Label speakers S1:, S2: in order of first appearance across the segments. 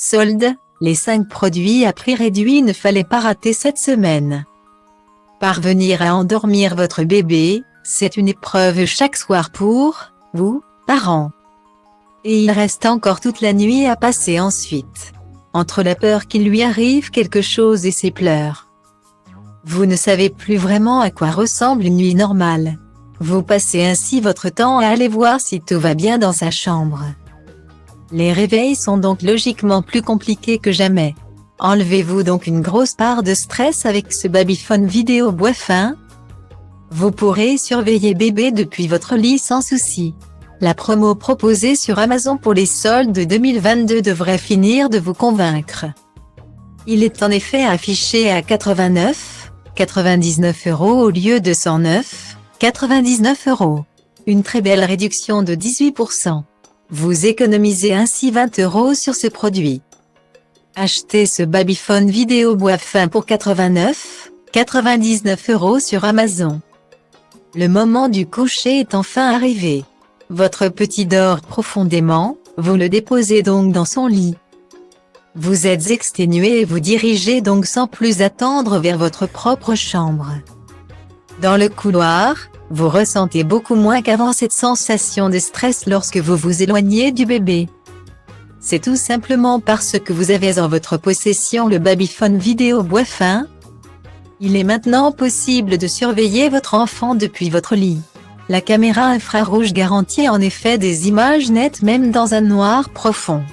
S1: Soldes, les 5 produits à prix réduit ne fallait pas rater cette semaine. Parvenir à endormir votre bébé, c'est une épreuve chaque soir pour vous, parents. Et il reste encore toute la nuit à passer ensuite. Entre la peur qu'il lui arrive quelque chose et ses pleurs. Vous ne savez plus vraiment à quoi ressemble une nuit normale. Vous passez ainsi votre temps à aller voir si tout va bien dans sa chambre. Les réveils sont donc logiquement plus compliqués que jamais. Enlevez-vous donc une grosse part de stress avec ce Babyphone vidéo bois fin. Vous pourrez surveiller bébé depuis votre lit sans souci. La promo proposée sur Amazon pour les soldes 2022 devrait finir de vous convaincre. Il est en effet affiché à 99 € au lieu de 109,99 €. Une très belle réduction de 18%. Vous économisez ainsi 20 € sur ce produit. Achetez ce Babyphone vidéo bois fin pour 99 € sur Amazon. Le moment du coucher est enfin arrivé. Votre petit dort profondément, vous le déposez donc dans son lit. Vous êtes exténué et vous dirigez donc sans plus attendre vers votre propre chambre. Dans le couloir, vous ressentez beaucoup moins qu'avant cette sensation de stress lorsque vous vous éloignez du bébé. C'est tout simplement parce que vous avez en votre possession le Babyphone vidéo bois fin. Il est maintenant possible de surveiller votre enfant depuis votre lit. La caméra infrarouge garantit en effet des images nettes même dans un noir profond.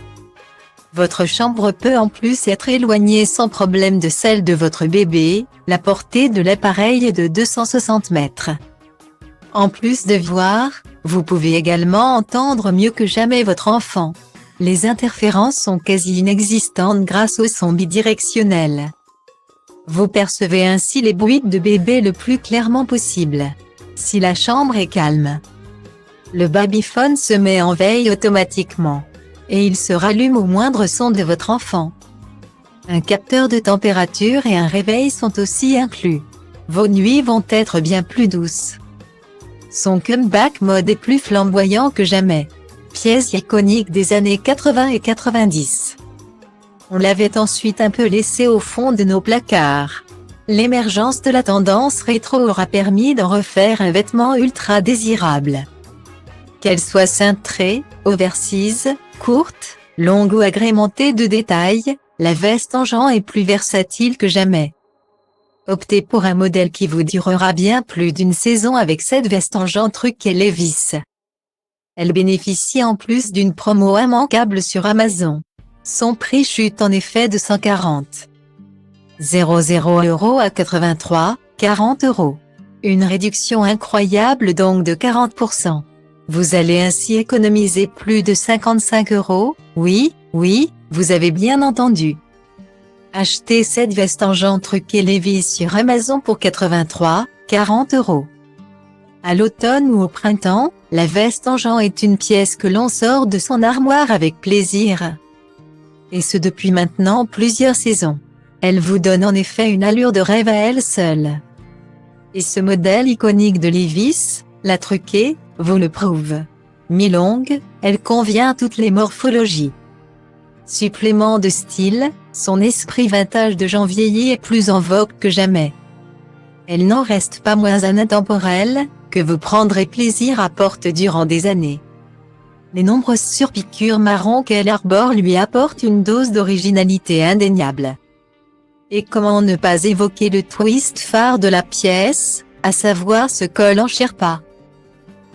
S1: Votre chambre peut en plus être éloignée sans problème de celle de votre bébé, la portée de l'appareil est de 260 mètres. En plus de voir, vous pouvez également entendre mieux que jamais votre enfant. Les interférences sont quasi inexistantes grâce au son bidirectionnel. Vous percevez ainsi les bruits de bébé le plus clairement possible. Si la chambre est calme, le Babyphone se met en veille automatiquement. Et il se rallume au moindre son de votre enfant. Un capteur de température et un réveil sont aussi inclus. Vos nuits vont être bien plus douces. Son comeback mode est plus flamboyant que jamais. Pièce iconique des années 80 et 90. On l'avait ensuite un peu laissé au fond de nos placards. L'émergence de la tendance rétro aura permis d'en refaire un vêtement ultra désirable. Qu'elle soit cintrée, oversize, courte, longue ou agrémentée de détails, la veste en jean est plus versatile que jamais. Optez pour un modèle qui vous durera bien plus d'une saison avec cette veste en jean truquée Levi's. Elle bénéficie en plus d'une promo immanquable sur Amazon. Son prix chute en effet de 140,00 € à 83,40 €. Une réduction incroyable donc de 40%. Vous allez ainsi économiser plus de 55 €, oui, vous avez bien entendu. Achetez cette veste en jean truquée Levi's sur Amazon pour 83,40 €. À l'automne ou au printemps, la veste en jean est une pièce que l'on sort de son armoire avec plaisir. Et ce depuis maintenant plusieurs saisons. Elle vous donne en effet une allure de rêve à elle seule. Et ce modèle iconique de Levi's, la truquée, vous le prouve. Mi-longue, elle convient à toutes les morphologies. Supplément de style, son esprit vintage de gens vieillis est plus en vogue que jamais. Elle n'en reste pas moins intemporelle, que vous prendrez plaisir à porter durant des années. Les nombreuses surpiqûres marron qu'elle arbore lui apportent une dose d'originalité indéniable. Et comment ne pas évoquer le twist phare de la pièce, à savoir ce col en sherpa.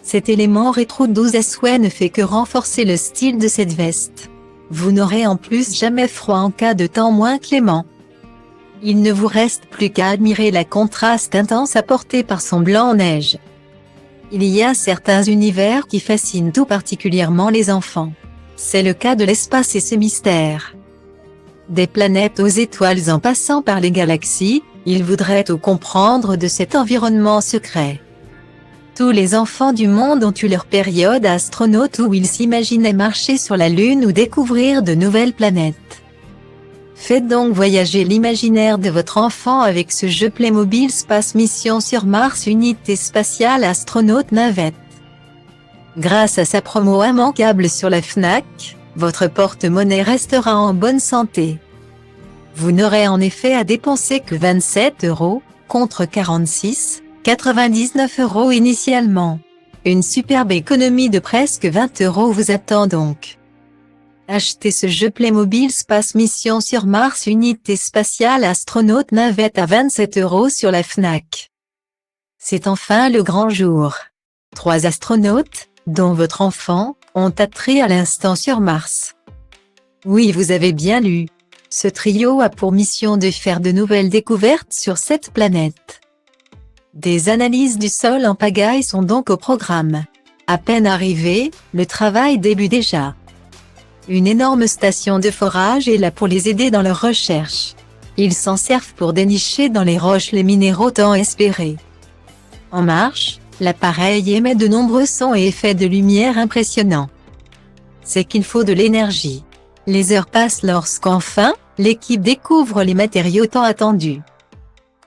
S1: Cet élément rétro 12 à souhait ne fait que renforcer le style de cette veste. Vous n'aurez en plus jamais froid en cas de temps moins clément. Il ne vous reste plus qu'à admirer la contraste intense apportée par son blanc en neige. Il y a certains univers qui fascinent tout particulièrement les enfants. C'est le cas de l'espace et ses mystères. Des planètes aux étoiles en passant par les galaxies, ils voudraient tout comprendre de cet environnement secret. Tous les enfants du monde ont eu leur période astronaute où ils s'imaginaient marcher sur la Lune ou découvrir de nouvelles planètes. Faites donc voyager l'imaginaire de votre enfant avec ce jeu Playmobil Space Mission sur Mars Unité Spatiale Astronaute Navette. Grâce à sa promo immanquable sur la Fnac, votre porte-monnaie restera en bonne santé. Vous n'aurez en effet à dépenser que 27 € contre 46,99 € initialement. Une superbe économie de presque 20 € vous attend donc. Achetez ce jeu Playmobil Space Mission sur Mars Unité Spatiale Astronaute Navette à 27 € sur la Fnac. C'est enfin le grand jour. 3 astronautes, dont votre enfant, ont atterri à l'instant sur Mars. Oui, vous avez bien lu. Ce trio a pour mission de faire de nouvelles découvertes sur cette planète. Des analyses du sol en pagaille sont donc au programme. À peine arrivé, le travail débute déjà. Une énorme station de forage est là pour les aider dans leurs recherches. Ils s'en servent pour dénicher dans les roches les minéraux tant espérés. En marche, l'appareil émet de nombreux sons et effets de lumière impressionnants. C'est qu'il faut de l'énergie. Les heures passent lorsqu'enfin, l'équipe découvre les matériaux tant attendus.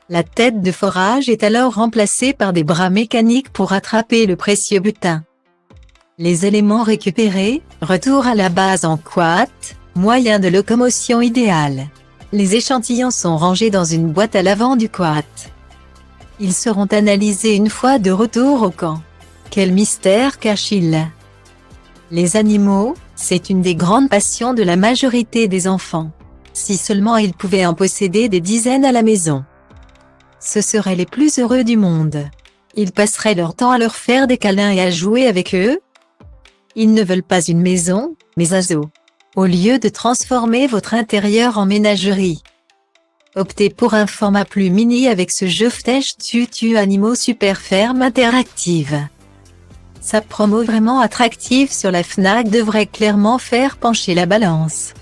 S1: La tête de forage est alors remplacée par des bras mécaniques pour attraper le précieux butin. Les éléments récupérés, retour à la base en quad, moyen de locomotion idéal. Les échantillons sont rangés dans une boîte à l'avant du quad. Ils seront analysés une fois de retour au camp. Quel mystère cache-t-il? Les animaux, c'est une des grandes passions de la majorité des enfants. Si seulement ils pouvaient en posséder des dizaines à la maison. Ce seraient les plus heureux du monde. Ils passeraient leur temps à leur faire des câlins et à jouer avec eux. Ils ne veulent pas une maison, mais un zoo. Au lieu de transformer votre intérieur en ménagerie, optez pour un format plus mini avec ce jeu Ftèche Tutu Animaux Super Ferme interactive. Sa promo vraiment attractive sur la Fnac devrait clairement faire pencher la balance.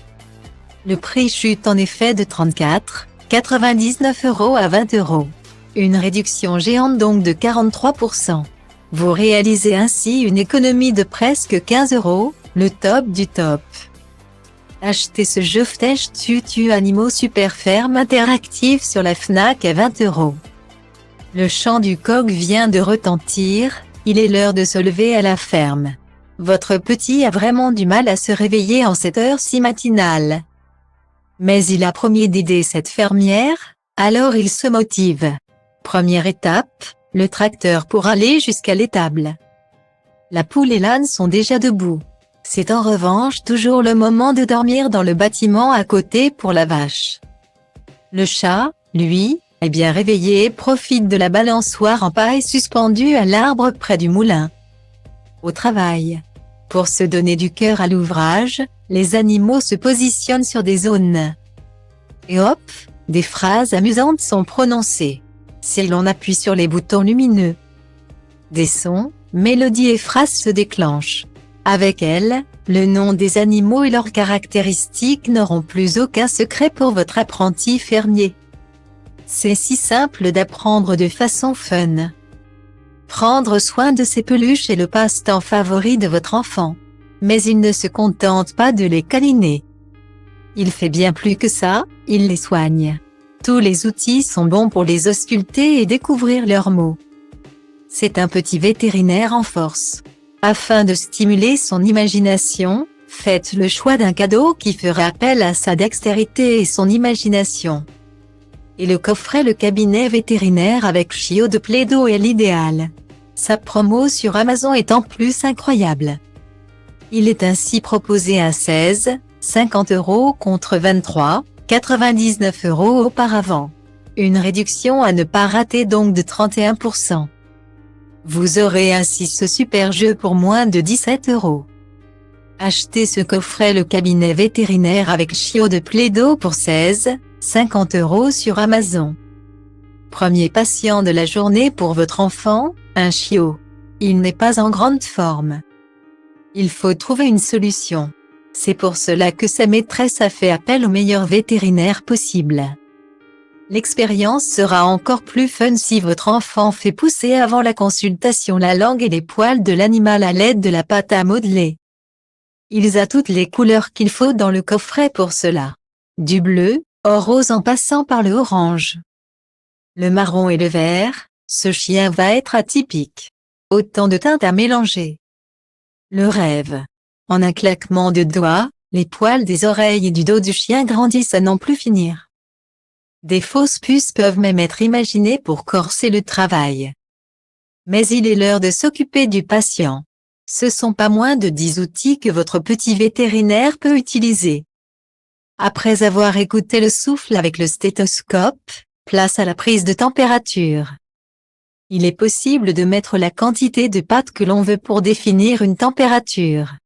S1: Le prix chute en effet de 34,99 € à 20 €. Une réduction géante donc de 43%. Vous réalisez ainsi une économie de presque 15 €, le top du top. Achetez ce jeu Ftèche Tutu Animaux Super Ferme interactive sur la Fnac à 20 €. Le chant du coq vient de retentir, il est l'heure de se lever à la ferme. Votre petit a vraiment du mal à se réveiller en cette heure si matinale. Mais il a promis d'aider cette fermière, alors il se motive. Première étape, le tracteur pour aller jusqu'à l'étable. La poule et l'âne sont déjà debout. C'est en revanche toujours le moment de dormir dans le bâtiment à côté pour la vache. Le chat, lui, est bien réveillé et profite de la balançoire en paille suspendue à l'arbre près du moulin. Au travail. Pour se donner du cœur à l'ouvrage, les animaux se positionnent sur des zones. Et hop, des phrases amusantes sont prononcées. Si l'on appuie sur les boutons lumineux, des sons, mélodies et phrases se déclenchent. Avec elles, le nom des animaux et leurs caractéristiques n'auront plus aucun secret pour votre apprenti fermier. C'est si simple d'apprendre de façon fun. Prendre soin de ses peluches est le passe-temps favori de votre enfant. Mais il ne se contente pas de les câliner. Il fait bien plus que ça, il les soigne. Tous les outils sont bons pour les ausculter et découvrir leurs mots. C'est un petit vétérinaire en force. Afin de stimuler son imagination, faites le choix d'un cadeau qui fera appel à sa dextérité et son imagination. Et le coffret Le cabinet vétérinaire avec chiot de Play-Doh est l'idéal. Sa promo sur Amazon est en plus incroyable. Il est ainsi proposé à 16,50 € contre 23,99 € auparavant. Une réduction à ne pas rater donc de 31%. Vous aurez ainsi ce super jeu pour moins de 17 €. Achetez ce coffret Le cabinet vétérinaire avec chiot de Play-Doh pour 16,50 € sur Amazon. Premier patient de la journée pour votre enfant, un chiot. Il n'est pas en grande forme. Il faut trouver une solution. C'est pour cela que sa maîtresse a fait appel au meilleur vétérinaire possible. L'expérience sera encore plus fun si votre enfant fait pousser avant la consultation la langue et les poils de l'animal à l'aide de la pâte à modeler. Il a toutes les couleurs qu'il faut dans le coffret pour cela. Du bleu, au rose en passant par le orange. Le marron et le vert, ce chien va être atypique. Autant de teintes à mélanger. Le rêve. En un claquement de doigts, Les poils des oreilles et du dos du chien grandissent à n'en plus finir. Des fausses puces peuvent même être imaginées pour corser le travail. Mais il est l'heure de s'occuper du patient. Ce sont pas moins de 10 outils que votre petit vétérinaire peut utiliser. Après avoir écouté le souffle avec le stéthoscope, place à la prise de température. Il est possible de mettre la quantité de pâte que l'on veut pour définir une température.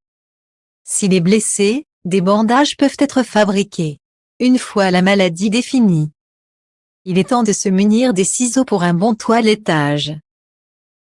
S1: S'il est blessé, des bandages peuvent être fabriqués. Une fois la maladie définie, il est temps de se munir des ciseaux pour un bon toilettage.